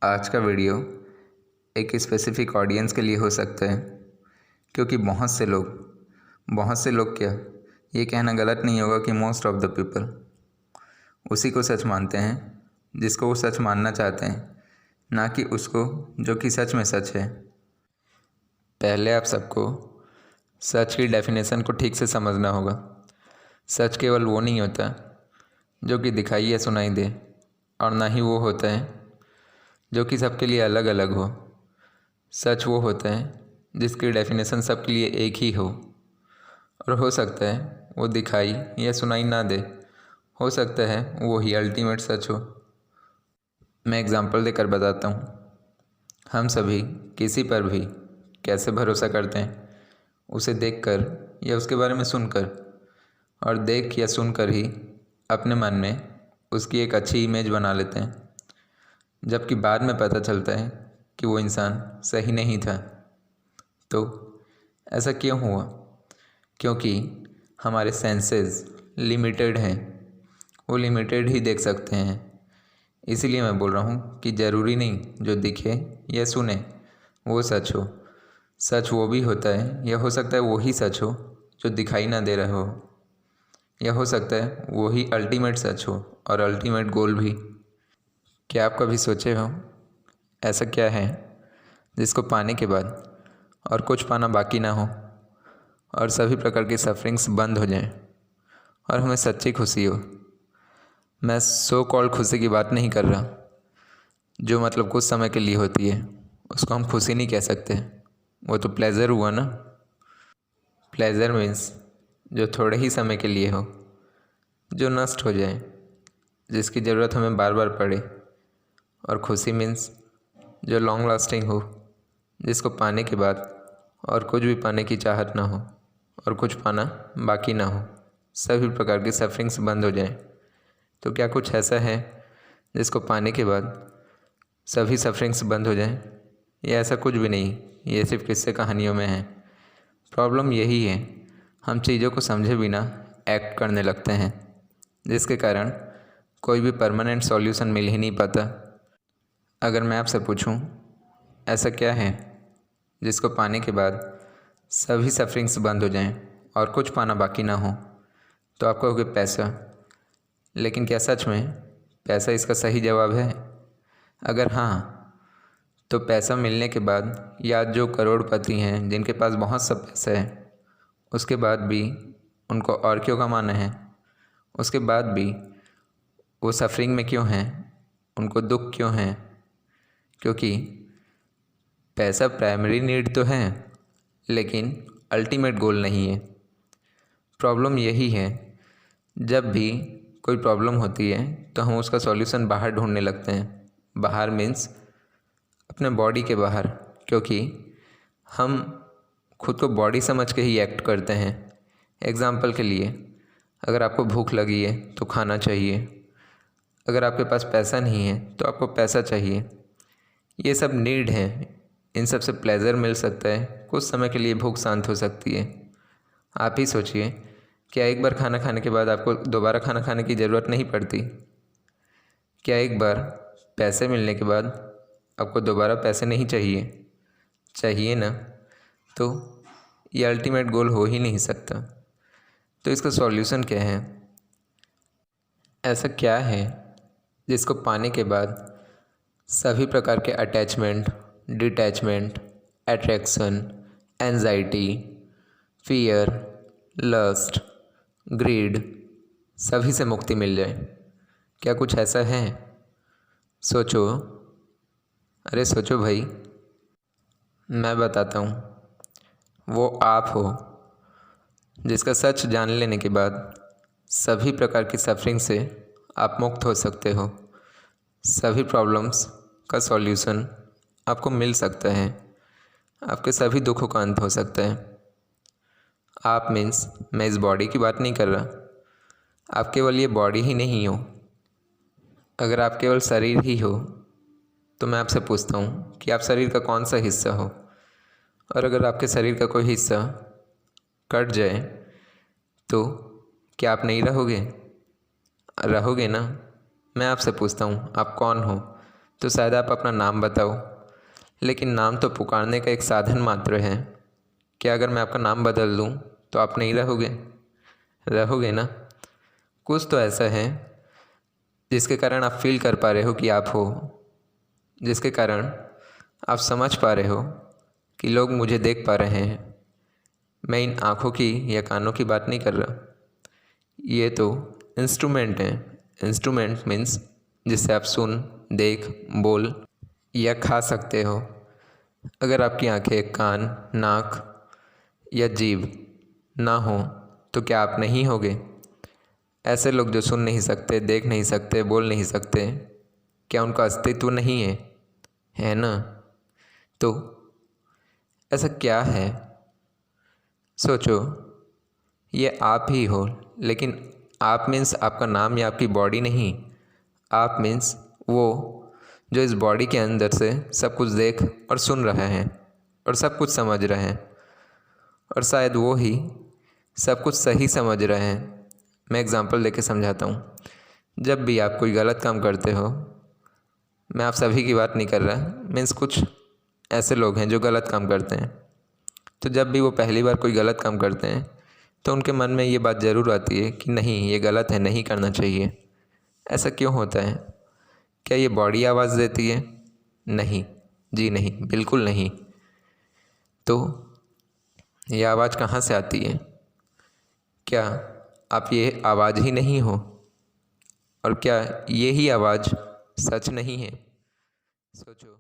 आज का वीडियो एक स्पेसिफिक ऑडियंस के लिए हो सकता है, क्योंकि बहुत से लोग क्या, ये कहना गलत नहीं होगा कि मोस्ट ऑफ द पीपल उसी को सच मानते हैं जिसको वो सच मानना चाहते हैं, ना कि उसको जो कि सच में सच है। पहले आप सबको सच की डेफिनेशन को ठीक से समझना होगा। सच केवल वो नहीं होता जो कि दिखाई या सुनाई दे, और ना ही वो होता है जो कि सबके लिए अलग अलग हो। सच वो होता है जिसकी डेफिनेशन सबके लिए एक ही हो, और हो सकता है वो दिखाई या सुनाई ना दे, हो सकता है वो ही अल्टीमेट सच हो। मैं एग्ज़ाम्पल देकर बताता हूँ। हम सभी किसी पर भी कैसे भरोसा करते हैं, उसे देखकर या उसके बारे में सुनकर, और देख या सुनकर ही अपने मन में उसकी एक अच्छी इमेज बना लेते हैं, जबकि बाद में पता चलता है कि वो इंसान सही नहीं था। तो ऐसा क्यों हुआ? क्योंकि हमारे सेंसेस लिमिटेड हैं, वो लिमिटेड ही देख सकते हैं। इसीलिए मैं बोल रहा हूँ कि ज़रूरी नहीं जो दिखे या सुने वो सच हो। सच वो भी होता है, या हो सकता है वो ही सच हो जो दिखाई ना दे रहा हो, या हो सकता है वो ही अल्टीमेट सच हो और अल्टीमेट गोल भी। क्या आप कभी सोचे हो ऐसा क्या है जिसको पाने के बाद और कुछ पाना बाकी ना हो, और सभी प्रकार की सफरिंग्स बंद हो जाएं, और हमें सच्ची खुशी हो? मैं सो कॉल्ड खुशी की बात नहीं कर रहा, जो मतलब कुछ समय के लिए होती है। उसको हम खुशी नहीं कह सकते, वो तो प्लेज़र हुआ ना। प्लेज़र मीन्स जो थोड़े ही समय के लिए हो, जो नष्ट हो जाए, जिसकी ज़रूरत हमें बार बार पड़े। और खुशी मीन्स जो लॉन्ग लास्टिंग हो, जिसको पाने के बाद और कुछ भी पाने की चाहत ना हो, और कुछ पाना बाकी ना हो, सभी प्रकार की सफरिंग्स बंद हो जाएं। तो क्या कुछ ऐसा है जिसको पाने के बाद सभी सफरिंग्स बंद हो जाएं? या ऐसा कुछ भी नहीं, ये सिर्फ किस्से कहानियों में है। प्रॉब्लम यही है, हम चीज़ों को समझे बिना एक्ट करने लगते हैं, जिसके कारण कोई भी परमानेंट सॉल्यूशन मिल ही नहीं पाता। अगर मैं आपसे पूछूं ऐसा क्या है जिसको पाने के बाद सभी सफरिंग्स बंद हो जाएं और कुछ पाना बाकी ना हो, तो आप कहोगे पैसा। लेकिन क्या सच में पैसा इसका सही जवाब है? अगर हाँ, तो पैसा मिलने के बाद, या जो करोड़पति हैं जिनके पास बहुत सब पैसा है, उसके बाद भी उनको और क्यों कमाना है? उसके बाद भी वो सफरिंग में क्यों हैं? उनको दुख क्यों है? क्योंकि पैसा प्राइमरी नीड तो है, लेकिन अल्टीमेट गोल नहीं है। प्रॉब्लम यही है, जब भी कोई प्रॉब्लम होती है तो हम उसका सॉल्यूशन बाहर ढूंढने लगते हैं। बाहर मीन्स अपने बॉडी के बाहर, क्योंकि हम खुद को बॉडी समझ के ही एक्ट करते हैं। एग्ज़ाम्पल के लिए, अगर आपको भूख लगी है तो खाना चाहिए, अगर आपके पास पैसा नहीं है तो आपको पैसा चाहिए। ये सब नीड हैं, इन सब से प्लेज़र मिल सकता है, कुछ समय के लिए भूख शांत हो सकती है। आप ही सोचिए, क्या एक बार खाना खाने के बाद आपको दोबारा खाना खाने की ज़रूरत नहीं पड़ती? क्या एक बार पैसे मिलने के बाद आपको दोबारा पैसे नहीं चाहिए? चाहिए ना। तो ये अल्टीमेट गोल हो ही नहीं सकता। तो इसका सॉल्यूशन क्या है? ऐसा क्या है जिसको पाने के बाद सभी प्रकार के attachment, detachment, attraction, anxiety, fear, lust, greed, सभी से मुक्ति मिल जाए? क्या कुछ ऐसा है? सोचो, अरे सोचो भाई। मैं बताता हूँ। वो आप हो जिसका सच जान लेने के बाद सभी प्रकार की सफरिंग से आप मुक्त हो सकते हो। सभी प्रॉब्लम्स का सॉल्यूशन आपको मिल सकता है, आपके सभी दुखों का अंत हो सकता है। आप मीन्स मैं इस बॉडी की बात नहीं कर रहा, आप केवल ये बॉडी ही नहीं हो। अगर आप केवल शरीर ही हो तो मैं आपसे पूछता हूँ कि आप शरीर का कौन सा हिस्सा हो? और अगर आपके शरीर का कोई हिस्सा कट जाए तो क्या आप नहीं रहोगे? रहोगे ना। मैं आपसे पूछता हूँ, आप कौन हो? तो शायद आप अपना नाम बताओ, लेकिन नाम तो पुकारने का एक साधन मात्र है। क्या अगर मैं आपका नाम बदल दूँ तो आप नहीं रहोगे? रहोगे ना? कुछ तो ऐसा है जिसके कारण आप फील कर पा रहे हो कि आप हो, जिसके कारण आप समझ पा रहे हो कि लोग मुझे देख पा रहे हैं। मैं इन आँखों की या कानों की बात नहीं कर रहा। ये तो इंस्ट्रूमेंट हैं। इंस्ट्रूमेंट मीन्स जिससे आप सुन, देख, बोल या खा सकते हो। अगर आपकी आंखें, कान, नाक या जीभ ना हो तो क्या आप नहीं होगे? ऐसे लोग जो सुन नहीं सकते, देख नहीं सकते, बोल नहीं सकते, क्या उनका अस्तित्व नहीं है? है ना? तो ऐसा क्या है? सोचो, ये आप ही हो, लेकिन आप मीन्स आपका नाम या आपकी बॉडी नहीं। आप मीन्स वो जो इस बॉडी के अंदर से सब कुछ देख और सुन रहा है और सब कुछ समझ रहे हैं, और शायद वो ही सब कुछ सही समझ रहे हैं। मैं एग्ज़ाम्पल देके समझाता हूँ। जब भी आप कोई गलत काम करते हो, मैं आप सभी की बात नहीं कर रहा, मीन्स कुछ ऐसे लोग हैं जो गलत काम करते हैं। तो जब भी वो पहली बार कोई गलत काम करते हैं तो उनके मन में ये बात ज़रूर आती है कि नहीं, ये गलत है, नहीं करना चाहिए। ऐसा क्यों होता है? क्या ये बॉडी आवाज़ देती है? नहीं, जी नहीं, बिल्कुल नहीं। तो ये आवाज़ कहाँ से आती है? क्या आप ये आवाज़ ही नहीं हो? और क्या ये ही आवाज़ सच नहीं है? सोचो।